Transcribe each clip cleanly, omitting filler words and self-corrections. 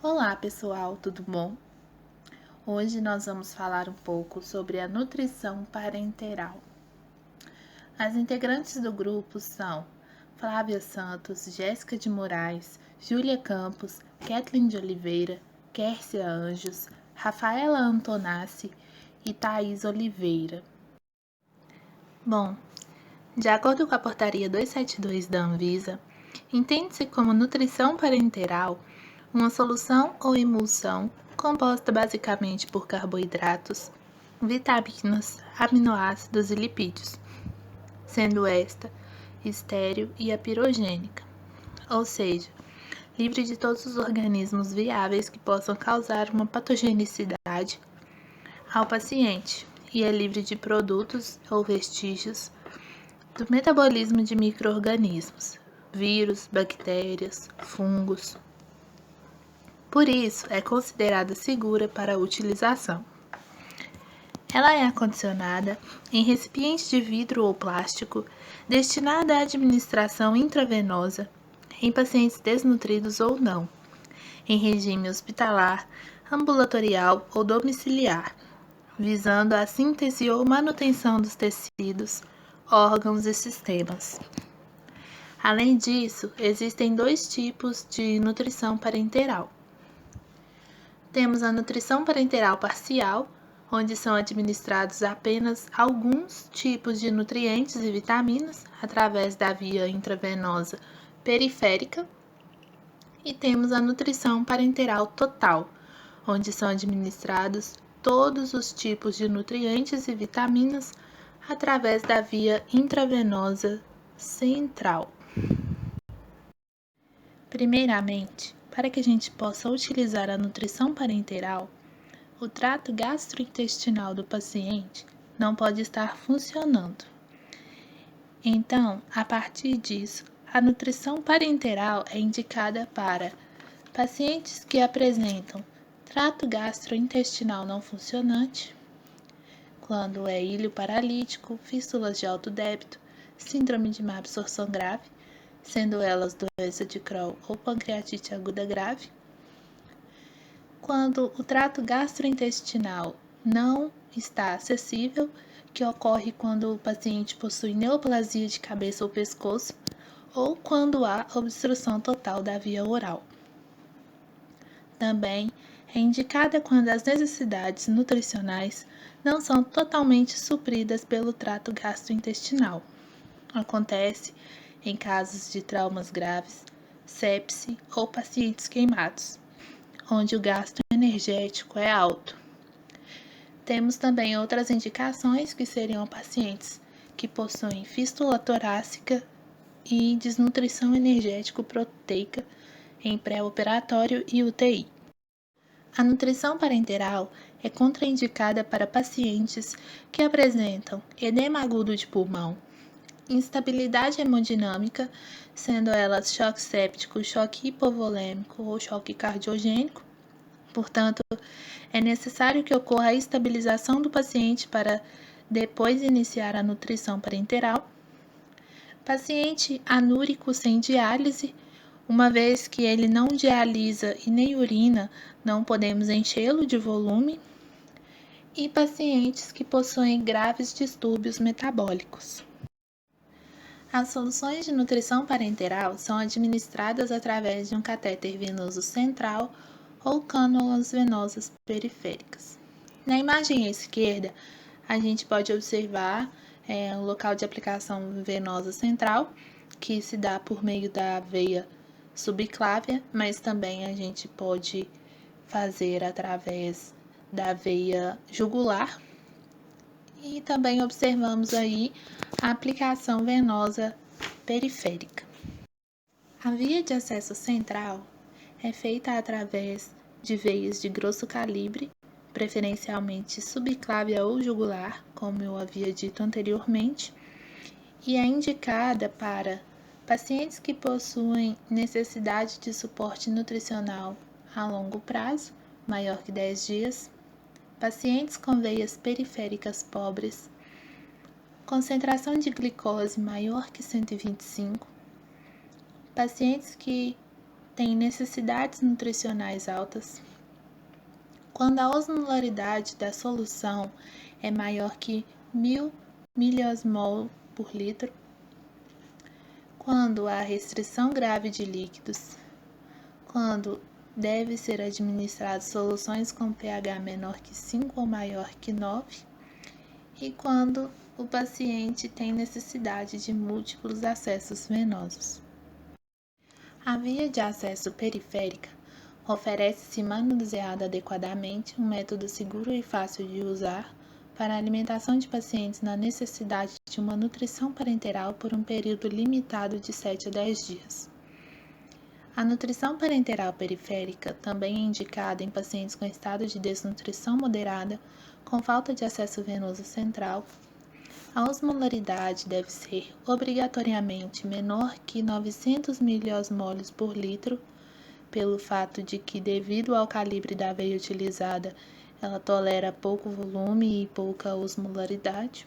Olá pessoal, tudo bom? Hoje nós vamos falar um pouco sobre a nutrição parenteral. As integrantes do grupo são Flávia Santos, Jéssica de Moraes, Júlia Campos, Kathleen de Oliveira, Kércia Anjos, Rafaela Antonassi e Thaís Oliveira. Bom, de acordo com a portaria 272 da Anvisa, entende-se como nutrição parenteral uma solução ou emulsão composta basicamente por carboidratos, vitaminas, aminoácidos e lipídios, sendo esta estéril e apirogênica, ou seja, livre de todos os organismos viáveis que possam causar uma patogenicidade ao paciente e é livre de produtos ou vestígios do metabolismo de micro-organismos, vírus, bactérias, fungos. Por isso, é considerada segura para a utilização. Ela é acondicionada em recipiente de vidro ou plástico, destinada à administração intravenosa em pacientes desnutridos ou não, em regime hospitalar, ambulatorial ou domiciliar, visando a síntese ou manutenção dos tecidos, órgãos e sistemas. Além disso, existem dois tipos de nutrição parenteral. Temos a nutrição parenteral parcial, onde são administrados apenas alguns tipos de nutrientes e vitaminas através da via intravenosa periférica. E temos a nutrição parenteral total, onde são administrados todos os tipos de nutrientes e vitaminas através da via intravenosa central. Primeiramente, para que a gente possa utilizar a nutrição parenteral, o trato gastrointestinal do paciente não pode estar funcionando. Então, a partir disso, a nutrição parenteral é indicada para pacientes que apresentam trato gastrointestinal não funcionante, quando é íleo paralítico, fístulas de alto débito, síndrome de má absorção grave, sendo elas doença de Crohn ou pancreatite aguda grave, quando o trato gastrointestinal não está acessível, que ocorre quando o paciente possui neoplasia de cabeça ou pescoço, ou quando há obstrução total da via oral. Também é indicada quando as necessidades nutricionais não são totalmente supridas pelo trato gastrointestinal. Acontece em casos de traumas graves, sepse ou pacientes queimados, onde o gasto energético é alto. Temos também outras indicações que seriam pacientes que possuem fístula torácica e desnutrição energético-proteica em pré-operatório e UTI. A nutrição parenteral é contraindicada para pacientes que apresentam edema agudo de pulmão, instabilidade hemodinâmica, sendo elas choque séptico, choque hipovolêmico ou choque cardiogênico. Portanto, é necessário que ocorra a estabilização do paciente para depois iniciar a nutrição parenteral. Paciente anúrico sem diálise, uma vez que ele não dialisa e nem urina, não podemos enchê-lo de volume. E pacientes que possuem graves distúrbios metabólicos. As soluções de nutrição parenteral são administradas através de um catéter venoso central ou cânulas venosas periféricas. Na imagem à esquerda, a gente pode observar o local de aplicação venosa central, que se dá por meio da veia subclávia, mas também a gente pode fazer através da veia jugular. E também observamos aí a aplicação venosa periférica. A via de acesso central é feita através de veias de grosso calibre, preferencialmente subclávia ou jugular, como eu havia dito anteriormente, e é indicada para pacientes que possuem necessidade de suporte nutricional a longo prazo, maior que 10 dias, pacientes com veias periféricas pobres, concentração de glicose maior que 125, pacientes que tem necessidades nutricionais altas, quando a osmolaridade da solução é maior que 1000 miliosmol por litro, quando há restrição grave de líquidos, quando deve ser administrado soluções com pH menor que 5 ou maior que 9, e quando o paciente tem necessidade de múltiplos acessos venosos. A via de acesso periférica oferece, se manuseada adequadamente, um método seguro e fácil de usar para a alimentação de pacientes na necessidade de uma nutrição parenteral por um período limitado de 7 a 10 dias. A nutrição parenteral periférica também é indicada em pacientes com estado de desnutrição moderada, com falta de acesso venoso central. A osmolaridade deve ser obrigatoriamente menor que 900 miliosmoles por litro, pelo fato de que, devido ao calibre da veia utilizada, ela tolera pouco volume e pouca osmolaridade.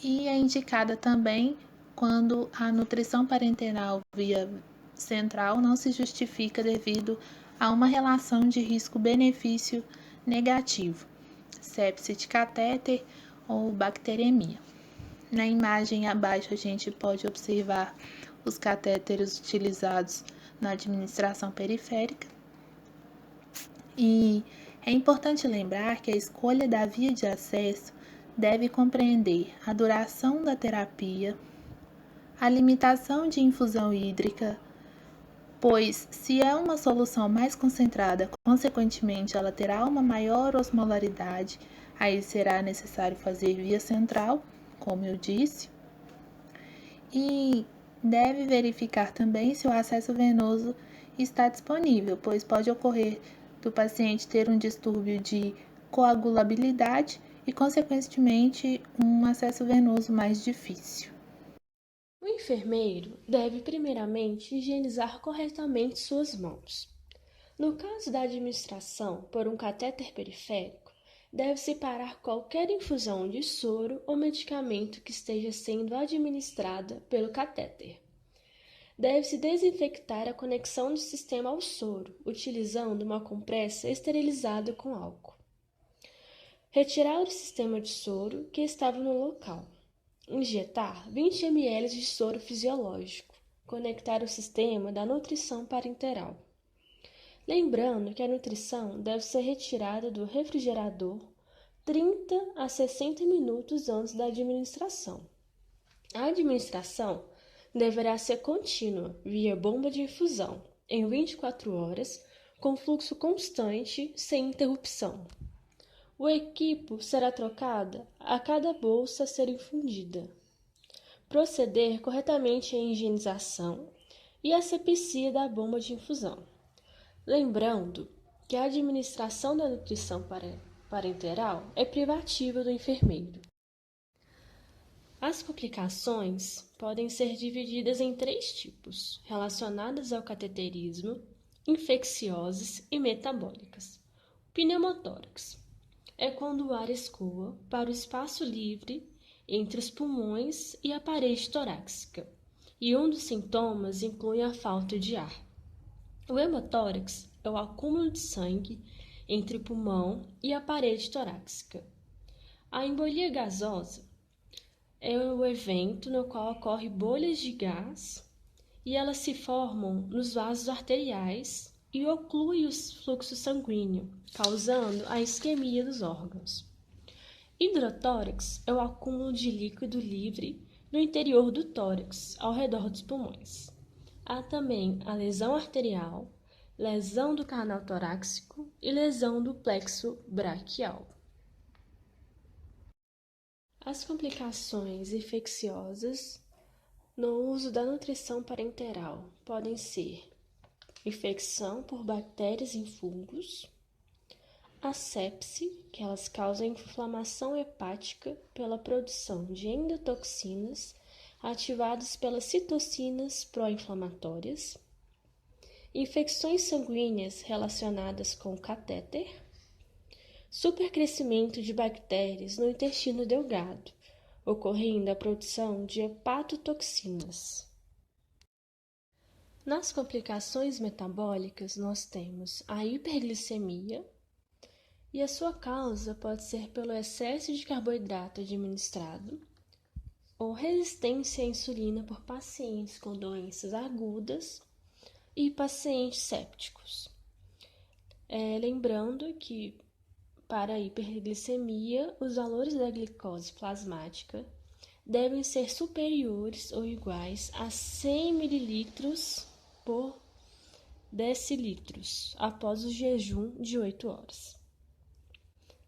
E é indicada também quando a nutrição parenteral via central não se justifica devido a uma relação de risco-benefício negativo, sepse de catéter ou bacteremia. Na imagem abaixo a gente pode observar os catéteres utilizados na administração periférica. E é importante lembrar que a escolha da via de acesso deve compreender a duração da terapia, a limitação de infusão hídrica, pois, se é uma solução mais concentrada, consequentemente ela terá uma maior osmolaridade, aí será necessário fazer via central, como eu disse, e deve verificar também se o acesso venoso está disponível, pois pode ocorrer do paciente ter um distúrbio de coagulabilidade e, consequentemente, um acesso venoso mais difícil. O enfermeiro deve primeiramente higienizar corretamente suas mãos. No caso da administração por um catéter periférico, deve-se parar qualquer infusão de soro ou medicamento que esteja sendo administrada pelo catéter. Deve-se desinfectar a conexão do sistema ao soro, utilizando uma compressa esterilizada com álcool. Retirar o sistema de soro que estava no local. Injetar 20 ml de soro fisiológico. Conectar o sistema da nutrição parenteral. Lembrando que a nutrição deve ser retirada do refrigerador 30 a 60 minutos antes da administração. A administração deverá ser contínua, via bomba de infusão, em 24 horas, com fluxo constante, sem interrupção. O equipo será trocado a cada bolsa a ser infundida. Proceder corretamente à higienização e asepsia da bomba de infusão. Lembrando que a administração da nutrição parenteral é privativa do enfermeiro. As complicações podem ser divididas em 3 tipos, relacionadas ao cateterismo, infecciosas e metabólicas. Pneumotórax é quando o ar escoa para o espaço livre entre os pulmões e a parede torácica, e um dos sintomas inclui a falta de ar. O hemotórax é o acúmulo de sangue entre o pulmão e a parede torácica. A embolia gasosa é o evento no qual ocorrem bolhas de gás e elas se formam nos vasos arteriais e ocluem o fluxo sanguíneo, causando a isquemia dos órgãos. Hidrotórax é o acúmulo de líquido livre no interior do tórax, ao redor dos pulmões. Há também a lesão arterial, lesão do canal torácico e lesão do plexo braquial. As complicações infecciosas no uso da nutrição parenteral podem ser infecção por bactérias e fungos, a sepse, que elas causam inflamação hepática pela produção de endotoxinas ativadas pelas citocinas pró-inflamatórias, infecções sanguíneas relacionadas com catéter, supercrescimento de bactérias no intestino delgado, ocorrendo a produção de hepatotoxinas. Nas complicações metabólicas, nós temos a hiperglicemia, e a sua causa pode ser pelo excesso de carboidrato administrado ou resistência à insulina por pacientes com doenças agudas e pacientes sépticos. Lembrando que para a hiperglicemia, os valores da glicose plasmática devem ser superiores ou iguais a 100 ml por decilitros após o jejum de 8 horas.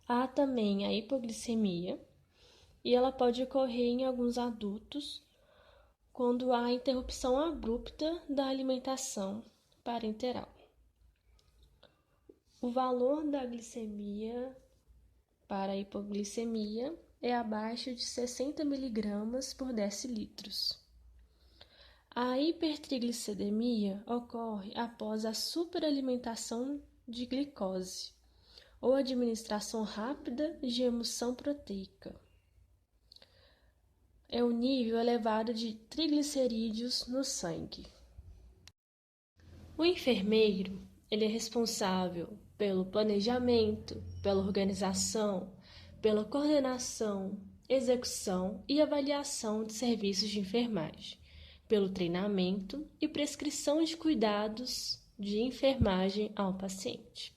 Há também a hipoglicemia, e ela pode ocorrer em alguns adultos quando há interrupção abrupta da alimentação parenteral. O valor da glicemia para a hipoglicemia é abaixo de 60 mg por decilitros. A hipertrigliceridemia ocorre após a superalimentação de glicose ou administração rápida de emulsão proteica. É o nível elevado de triglicerídeos no sangue. O enfermeiro, ele é responsável pelo planejamento, pela organização, pela coordenação, execução e avaliação de serviços de enfermagem, pelo treinamento e prescrição de cuidados de enfermagem ao paciente.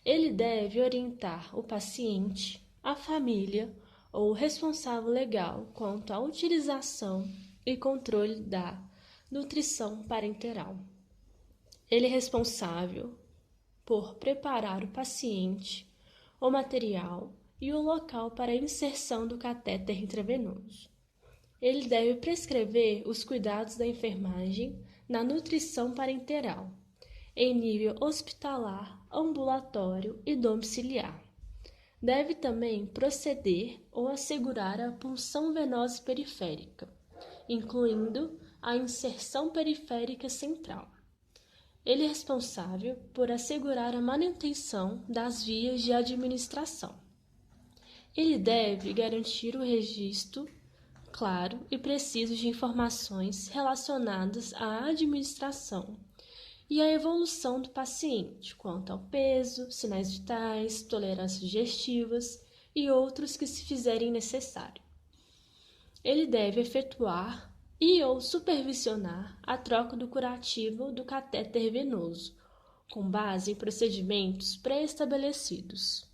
Ele deve orientar o paciente, a família ou o responsável legal quanto à utilização e controle da nutrição parenteral. Ele é responsável por preparar o paciente, o material e o local para a inserção do catéter intravenoso. Ele deve prescrever os cuidados da enfermagem na nutrição parenteral, em nível hospitalar, ambulatório e domiciliar. Deve também proceder ou assegurar a punção venosa periférica, incluindo a inserção periférica central. Ele é responsável por assegurar a manutenção das vias de administração. Ele deve garantir o registro claro e preciso de informações relacionadas à administração e à evolução do paciente quanto ao peso, sinais vitais, tolerâncias digestivas e outros que se fizerem necessário. Ele deve efetuar e ou supervisionar a troca do curativo do catéter venoso, com base em procedimentos pré-estabelecidos.